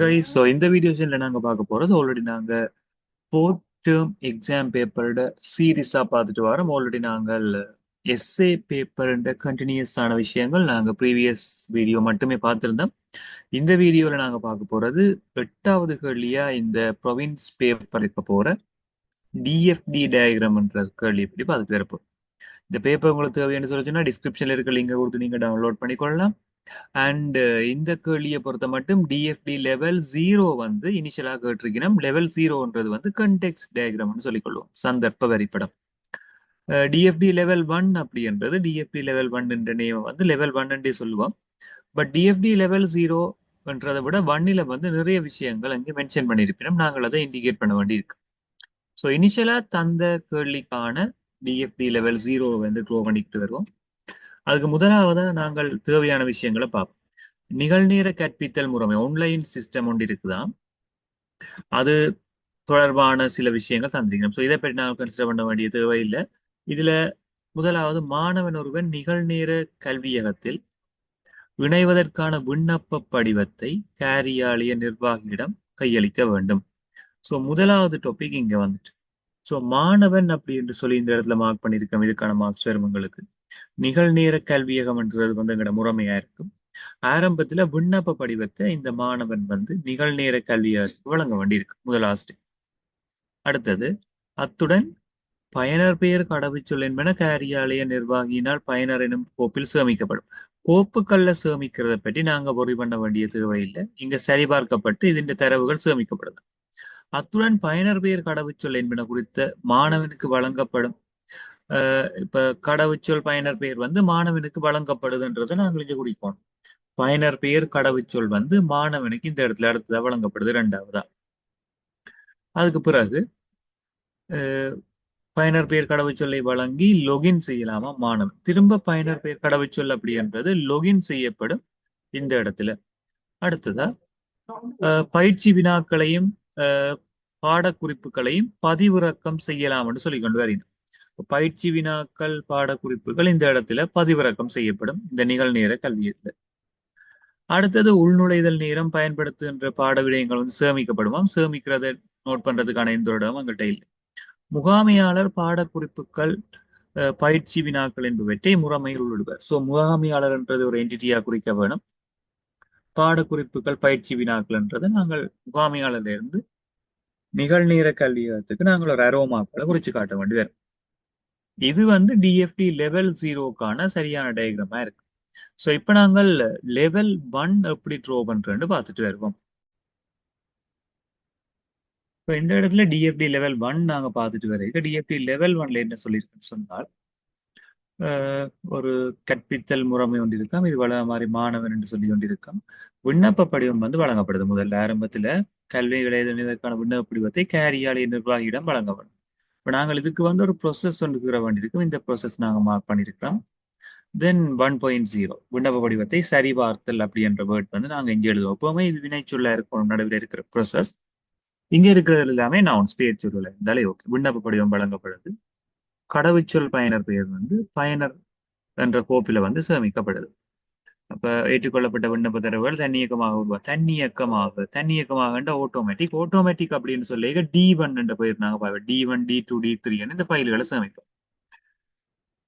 Guys, so இந்த video செஷனில் நாங்கள் பார்க்க போகிறது ஆல்ரெடி நாங்கள் ஃபோர்த் டேர்ம் எக்ஸாம் பேப்பரோட சீரீஸாக பார்த்துட்டு வரோம். ஆல்ரெடி நாங்கள் எஸ்ஏ பேப்பரோட கண்டினியூஸான விஷயங்கள் நாங்கள் ப்ரீவியஸ் வீடியோ மட்டுமே பார்த்துருந்தோம். இந்த வீடியோவில் நாங்கள் பார்க்க போகிறது 8வது கேள்வியாக இந்த ப்ரொவின்ஸ் பேப்பர் இருக்க போகிற டிஎஃப்டி டயக்ராம்ன்ற கேள்வி எப்படி பார்த்துட்டு வரப்போம். இந்த பேப்பர் உங்களுக்கு தேவைன்னு சொல்லிச்சுன்னா டிஸ்கிரிப்ஷனில் இருக்க லிங்கை கொடுத்து நீங்கள் டவுன்லோட் பண்ணிக்கொள்ளலாம். அண்ட் இந்த கேள்வியை பொறுத்த மட்டும் டிஎஃப்டி லெவல் 0 வந்து இனிஷியலாக கேட்டிருக்கணும். லெவல் 0ன்றது வந்து கண்டெக்ஸ்ட் டயக்ராம்னு சொல்லிக்கொள்வோம், சந்தர்ப்ப வரைபடம். டிஎஃப்டி லெவல் 1 அப்படின்றது டிஎஃப்டி லெவல் 1 என்ற நேம் வந்து லெவல் 1 சொல்லுவோம். பட் டிஎஃப்டி லெவல் 0ன்றதை விட 1ல வந்து நிறைய விஷயங்கள் அங்கே மென்ஷன் பண்ணியிருப்பினோம். நாங்கள் அதை இண்டிகேட் பண்ண வேண்டியிருக்கு. ஸோ இனிஷியலாக தந்த கேள்விக்கான டிஎஃப்டி லெவல் 0 வந்து ட்ரோ பண்ணிக்கிட்டு வருவோம். அதுக்கு முதலாவதா நாங்கள் தேவையான விஷயங்களை பார்ப்போம். நிகழ்நேர கற்பித்தல் முறைமை ஆன்லைன் சிஸ்டம் ஒன்று இருக்குதான், அது தொடர்பான சில விஷயங்கள் தந்திருக்கணும். ஸோ இதை பற்றி நாங்கள் கன்சிடர் பண்ண வேண்டிய தேவையில்லை. இதுல முதலாவது, மாணவன் ஒருவன் நிகழ்நேர கல்வியகத்தில் இணைவதற்கான விண்ணப்ப படிவத்தை காரியாலய நிர்வாகியிடம் கையளிக்க வேண்டும். ஸோ முதலாவது டாபிக் இங்க வந்துட்டு, ஸோ மாணவன் அப்படி என்று சொல்லி இந்த இடத்துல மார்க் பண்ணியிருக்கோம். இதுக்கான மார்க்ஸ் வரும் உங்களுக்கு. நிகழ்நேர கல்வியகம்ன்றது வந்து எங்களோட முறைமையா இருக்கும். ஆரம்பத்துல விண்ணப்ப படிவத்தை இந்த மாணவன் வந்து நிகழ்நேர கல்வியாளருக்கு வழங்க வேண்டியிருக்கு, முதலாவது. அடுத்தது, அத்துடன் பயனர் பெயர் கடவுச்சொல் என்பன காரியாலய நிர்வாகியினால் பயனர் எனும் கோப்பில் சேமிக்கப்படும். கோப்புகள்ல சேமிக்கிறத பற்றி நாங்க பொறி பண்ண வேண்டிய தேவையில்லை. இங்க சரிபார்க்கப்பட்டு இதன் தரவுகள் சேமிக்கப்படுது. அத்துடன் பயனர் பெயர் கடவுச்சொல் என்பன குறித்த மாணவனுக்கு வழங்கப்படும் இப்ப கடவுச்சொல் பயனர் பெயர் வந்து மாணவனுக்கு வழங்கப்படுதுன்றதை நாங்கள் இங்க குறிப்போம். பயனர் பெயர் கடவுச்சொல் வந்து மாணவனுக்கு இந்த இடத்துல அடுத்ததா வழங்கப்படுது, இரண்டாவதா. அதுக்கு பிறகு பயனர் பெயர் கடவுச்சொல்லை வழங்கி லொகின் செய்யலாமா மாணவன். திரும்ப பயனர் பெயர் கடவுச்சொல் அப்படின்றது லொகின் செய்யப்படும் இந்த இடத்துல. அடுத்ததா பயிற்சி வினாக்களையும் பாடக்குறிப்புகளையும் பதிவிறக்கம் செய்யலாம் என்று சொல்லிக் கொண்டு வருகிறோம். பயிற்சி வினாக்கள் பாடக்குறிப்புகள் இந்த இடத்துல பதிவிறக்கம் செய்யப்படும் இந்த நிகழ்நேர கல்வியத்துல. அடுத்தது, உள்நுழைதல் நேரம் பயன்படுத்துகின்ற பாட விடயங்கள் வந்து சேமிக்கப்படுமாம். சேமிக்கிறத நோட் பண்றதுக்கான எந்த இடம் அங்கிட்ட இல்லை. முகாமையாளர் பாடக்குறிப்புகள் பயிற்சி வினாக்கள் என்பவற்றை முறைமையில் உள்ளிடுவார். ஸோ முகாமையாளர் என்றது ஒரு என்டிட்டியா குறிக்க வேணும். பாடக்குறிப்புகள் பயிற்சி வினாக்கள்ன்றதை நாங்கள் முகாமையாளர்ல இருந்து நிகழ்நேர கல்வியகத்துக்கு நாங்கள் ஒரு அரோமாக்களை குறிச்சு காட்ட வேண்டி வரும். இது வந்து டிஎஃப்டி லெவல் 0க்கான சரியான டயக்ராமா இருக்கு. ஸோ இப்போ நாங்கள் லெவல் 1 எப்படி ட்ரோ பண்றேன்னு பார்த்துட்டு வருவோம். இப்போ இந்த இடத்துல டிஎஃப்டி லெவல் 1 நாங்கள் பார்த்துட்டு வரைக்கும் டிஎஃப்டி லெவல் 1ல என்ன சொல்லியிருக்குன்னு சொன்னால், ஒரு கற்பித்தல் முறைமை ஒன்று இருக்காம். இது வள மாதிரி மாணவன் என்று சொல்லி கொண்டிருக்கோம். விண்ணப்ப படிவம் வந்து வழங்கப்படுது. முதல்ல ஆரம்பத்துல கல்வி விளையாடுவதற்கான விண்ணப்ப படிவத்தை காரியாலய நிர்வாகியிடம் வழங்கப்படும். இப்போ நாங்கள் இதுக்கு வந்து ஒரு ப்ரொசஸ் ஒன்று கூற வேண்டியிருக்கும். இந்த ப்ரொசஸ் நாங்கள் மார்க் பண்ணியிருக்கிறோம். தென் 1.0 விண்ணப்ப படிவத்தை சரிபார்த்தல் அப்படி என்ற வேர்ட் வந்து நாங்கள் இங்கே எழுதுவோம். எப்பவுமே இது வினைச்சொல்லா இருக்கணும் நடுவில் இருக்கிற ப்ரொசஸ். இங்க இருக்கிறது எல்லாமே நான் பேர் சொல்லல இருந்தாலே ஓகே. விண்ணப்ப படிவம் வழங்கப்படுது. கடவுச்சொல் பயனர் பெயர் வந்து பயனர் என்ற கோப்பில வந்து சேமிக்கப்படுது. அப்ப ஏற்றுக்கொள்ளப்பட்ட விண்ணப்ப தரவுகள் தன்னியக்கமாக ஆட்டோமேட்டிக் அப்படின்னு சொல்லி D1 என்ற பெயர் நாங்க பார்ப்போம். D1 D2 D3 இந்த பயில்களை சேமிப்போம்.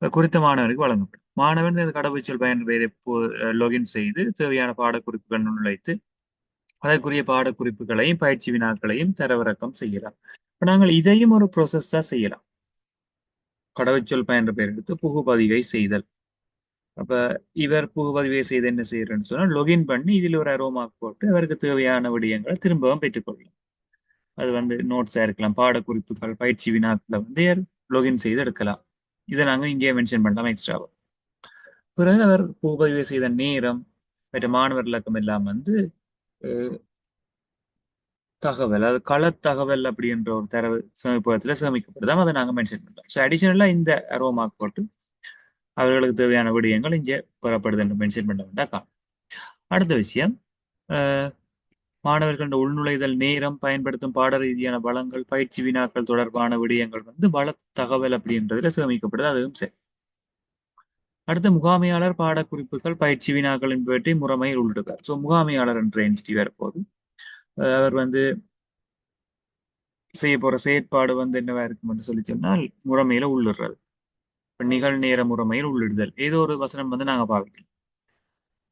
குறித்த மாணவனுக்கு வழங்கப்படும். மாணவன் இந்த கடவுச்சொல் பயனர் பெயரை லொகின் செய்து தேவையான பாடக்குறிப்புகள் நுழைத்து அதற்குரிய பாடக்குறிப்புகளையும் பயிற்சி வினாக்களையும் தரவிறக்கம் செய்யலாம். இப்ப நாங்கள் இதையும் ஒரு ப்ரொசஸா செய்யலாம். கடவுச்சொல் பயனர் பெயர் எடுத்து புகுபதிவை செய்தல். அப்ப இவர் புகுபதிவை செய்து என்ன செய்யறேன்னு சொன்னா, லொகின் பண்ணி இதில் ஒரு அரோமார்க் போட்டு அவருக்கு தேவையான விடயங்களை திரும்பவும் பெற்றுக்கொள்ளலாம். அது வந்து நோட்ஸா இருக்கலாம், பாடக்குறிப்புகள் பயிற்சி வினாக்களை வந்து லொகின் செய்து எடுக்கலாம். இதை நாங்கள் இங்கே மென்ஷன் பண்ணலாம் எக்ஸ்ட்ராவா. பிறகு அவர் புகுபதிவை செய்த நேரம் மற்ற மாணவர் இலக்கம் எல்லாம் வந்து தகவல், அது கள தகவல் அப்படின்ற ஒரு தரவு சேமிப்பகத்துல சேமிக்கப்படுதான், அதை நாங்கள் மென்ஷன் பண்ணலாம். ஸோ அடிஷனலா இந்த அரோமார்க் போட்டு அவர்களுக்கு தேவையான விடயங்கள் இங்கே பெறப்படுது என்று மென்ஷன் பண்ண வேண்டாம். அடுத்த விஷயம், மாணவர்களோட உள்நுழைதல் நேரம் பயன்படுத்தும் பாட ரீதியான வளங்கள் பயிற்சி வினாக்கள் தொடர்பான விடயங்கள் வந்து வள தகவல் அப்படின்றதுல சேமிக்கப்படுது, அதுவும் சரி. அடுத்த, முகாமையாளர் பாடக்குறிப்புகள் பயிற்சி வினாக்கள் என்பவற்றை முறைமையில் உள்ளிடுவார். ஸோ முகாமையாளர் என்ற என்டிட்டி வரப்போகுது. அவர் வந்து செய்ய போற செயற்பாடு வந்து என்னவா இருக்கும்னு சொல்லி சொன்னால் முறைமையில உள்ளிடுறது. இப்ப நிகழ்நேர முறைமையில் உள்ளிடுதல். ஏதோ ஒரு வசனம் வந்து நாங்க பாவிக்கலாம்.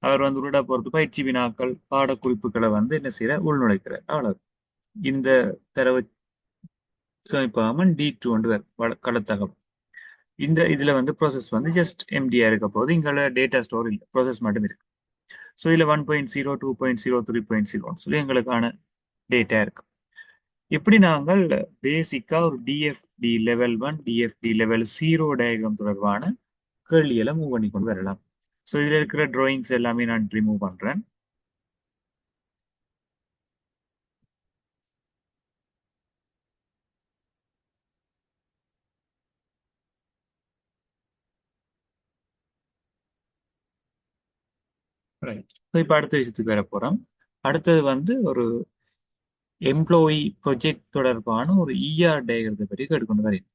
அவர் வந்து உள்ளிட போறது பயிற்சி வினாக்கள், பாடக்குறிப்புகளை வந்து என்ன செய்யற உள்நுழைக்கிறார். அவ்வளவு. இந்த தரவு சேமிப்பாக D2 வந்து களத்தகம். இதுல வந்து ப்ராசஸ் வந்து ஜஸ்ட் எம்டியா இருக்க போது இங்க டேட்டா ஸ்டோர் இல்லை, ப்ராசஸ் மட்டும் இருக்கு. ஸோ இதுல 1.0, 2.0, 3.0 சொல்லி எங்களுக்கான டேட்டா இருக்கு. இப்படி நாங்கள் பேசிக்கா ஒரு TFT level 1, TFT level 0 diagram தொடர்பான கேள்விகளை மூவ் பண்ணி கொண்டு வரலாம். ஸோ இதுல இருக்கிற டிராயிங்ஸ் எல்லாமே நான் ரிமூவ் பண்றேன். ரைட். ஸோ இப்போ அடுத்த விஷயத்துக்கு வர போறோம். அடுத்தது வந்து ஒரு எம்ப்ளாயி ப்ரொஜெக்ட் தொடர்பான ஒரு இஆர் டயக்ரத்தை பற்றி கேட்டுக்கொண்டு வரேன்.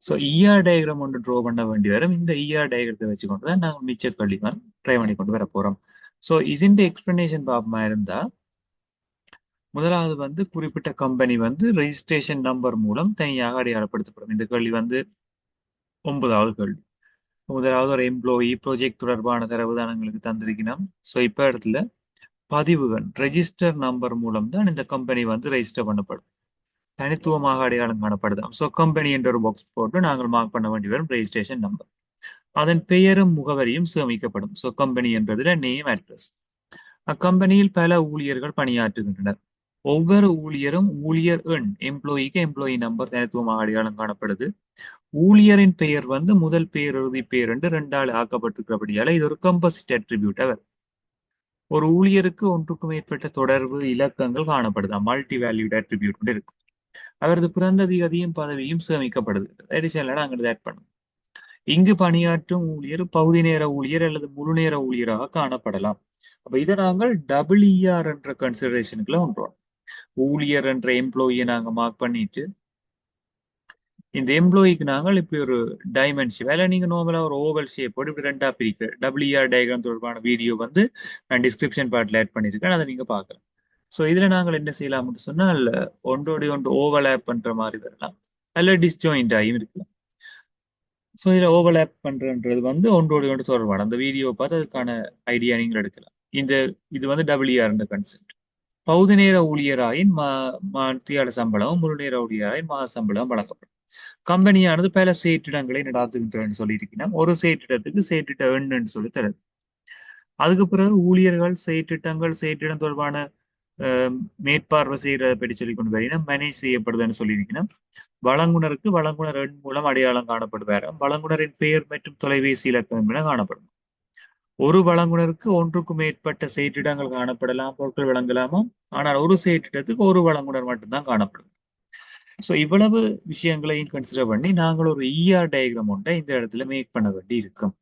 ஸோ இஆர் டயக்ராம் ஒன்று ட்ரா பண்ண வேண்டி வரும். இந்த இஆர் டயக்ரத்தை வச்சுக்கொண்டு தான் நாங்கள் மிச்ச கல்விமான் ட்ரை பண்ணி கொண்டு வர போறோம். ஸோ இதுன்ற எக்ஸ்பிளனேஷன் பார்ப்போமா இருந்தா, முதலாவது வந்து குறிப்பிட்ட கம்பெனி வந்து ரெஜிஸ்ட்ரேஷன் நம்பர் மூலம் தனியாக அடையாளப்படுத்தப்படும். இந்த கேள்வி வந்து 9வது கேள்வி. முதலாவது ஒரு எம்ப்ளாயி ப்ரொஜெக்ட் தொடர்பான தரவு தான் எங்களுக்கு தந்திருக்கணும். ஸோ இப்போ இடத்துல பதிவுகள் ரெஜிஸ்டர் நம்பர் மூலம் தான் இந்த கம்பெனி வந்து ரெஜிஸ்டர் பண்ணப்படும், தனித்துவமாக அடையாளம் காணப்படுதாம். ஸோ கம்பெனி என்ற ஒரு பாக்ஸ் போட்டு நாங்கள் மார்க் பண்ண வேண்டி வரும் ரெஜிஸ்ட்ரேஷன் நம்பர். அதன் பெயரும் முகவரியும் சேமிக்கப்படும். ஸோ கம்பெனி என்பதுல நேம், அட்ரஸ். அக்கம்பெனியில் பல ஊழியர்கள் பணியாற்றுகின்றனர். ஒவ்வொரு ஊழியரும் ஊழியர் எண், எம்ப்ளாயிக்கு எம்ப்ளாயி நம்பர் தனித்துவமாக அடையாளம் காணப்படுது. ஊழியரின் பெயர் வந்து முதல் பெயர் இறுதி பெயர் என்று 2ஆல் ஆக்கப்பட்டிருக்கிறபடியால இது ஒரு கம்போசிட் அட்ரிபியூட். அவர் ஒரு ஊழியருக்கு ஒன்றுக்கும் மேற்பட்ட தொடர்பு இலக்கங்கள் காணப்படுது, மல்டி வேல்யூட் அட்ரிபியூட் இருக்கு. அவரது பிறந்த தேதியும் பதவியும் சேமிக்கப்படுது. அடிஷனலா நாங்கள் ஆட் பண்ணுவோம். இங்கு பணியாற்றும் ஊழியர் பகுதி நேர ஊழியர் அல்லது முழு நேர ஊழியராக காணப்படலாம். அப்ப இதை நாங்கள் டபிள்இஆர் என்ற கன்சிடரேஷனுக்குள்ள ஒன்றோம். ஊழியர் என்ற எம்ப்ளாயியை நாங்க மார்க் பண்ணிட்டு, இந்த எம்ப்ளாயிக்கு நாங்கள் இப்படி ஒரு டைமென்ஷன் வேலை, நீங்க நார்மலா ஒரு ஓவல் ஷேப் போட்டு இப்படி 2ஆ பிரிக்க டபிள்இஆர் டயக்ராம் தொடர்பான வீடியோ வந்து நான் டிஸ்கிரிப்ஷன் பார்ட்ல ஆட் பண்ணியிருக்கேன், அதை நீங்க பார்க்கலாம். ஸோ இதுல நாங்கள் என்ன செய்யலாம்னு சொன்னால், ஒன்றோடு ஒன்று ஓவர்லேப் பண்ற மாதிரி வரலாம், அல்ல டிஸ்ஜாயிண்ட் ஆகியும் இருக்கலாம். ஸோ இதில் ஓவர்லேப் பண்றன்றது வந்து ஒன்றோடு ஒன்று தொடர்பான அந்த வீடியோ பார்த்து அதுக்கான ஐடியா நீங்கள் எடுக்கலாம். இது வந்து டபிள்யூஆர் என்ற கன்செப்ட். பகுதி நேர ஊழியராயின் மத்தியால சம்பளம், முழு நேர ஊழியராயின் மாத சம்பளம் வழங்கப்படும். கம்பெனியானது பல செயற்றிடங்களை நடாத்துகின்றன சொல்லியிருக்கிறேன். ஒரு செயற்றிடத்துக்கு செயற்றிட்ட எண்ணுன்னு சொல்லி தருது. அதுக்கு பிறகு ஊழியர்கள் செயற்றிடம் தொடர்பான மேற்பார்வை செய்யறதை பற்றி சொல்லி கொண்டு வரீங்கன்னா மேனேஜ் செய்யப்படுதுன்னு சொல்லியிருக்கணும். வழங்குனருக்கு வழங்குனர் எண் மூலம் அடையாளம் காணப்படுவார். வழங்குனரின் பெயர் மற்றும் தொலைபேசி இலக்கம் என காணப்படும். ஒரு வழங்குனருக்கு ஒன்றுக்கும் மேற்பட்ட செயற்றிடங்கள் காணப்படலாம், பொருட்கள் வழங்கலாமா, ஆனால் ஒரு செயற்றிடத்துக்கு ஒரு வழங்குனர் மட்டும்தான் காணப்படும். ஸோ இவ்வளவு விஷயங்களையும் கன்சிடர் பண்ணி நாங்கள் ஒரு இஆர் டயக்ராம் ஒன்றை இந்த இடத்துல மேக் பண்ண வேண்டி இருக்கும்.